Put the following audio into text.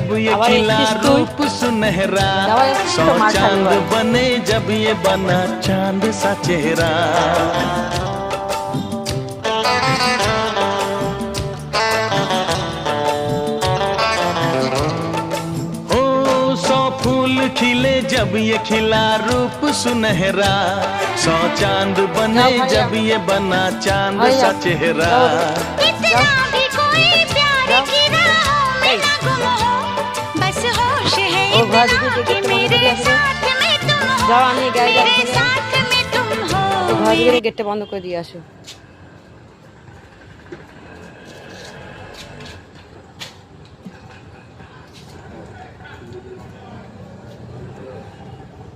जब ये खिला रूप सुनहरा, सौ चांद बने जब ये बना चांद सा चेहरा। फूल खिले जब ये खिला रूप सुनहरा, सौ चांद बने जब ये बना चांद सा चेहरा। इतना भी कोई प्यार की राहों में ना गुम हो, बस होश है इतना कि मेरे साथ में तुम हो, मेरे साथ में तुम हो। ঘর থেকে গেটটা বন্ধ করে দিয়ে আসো।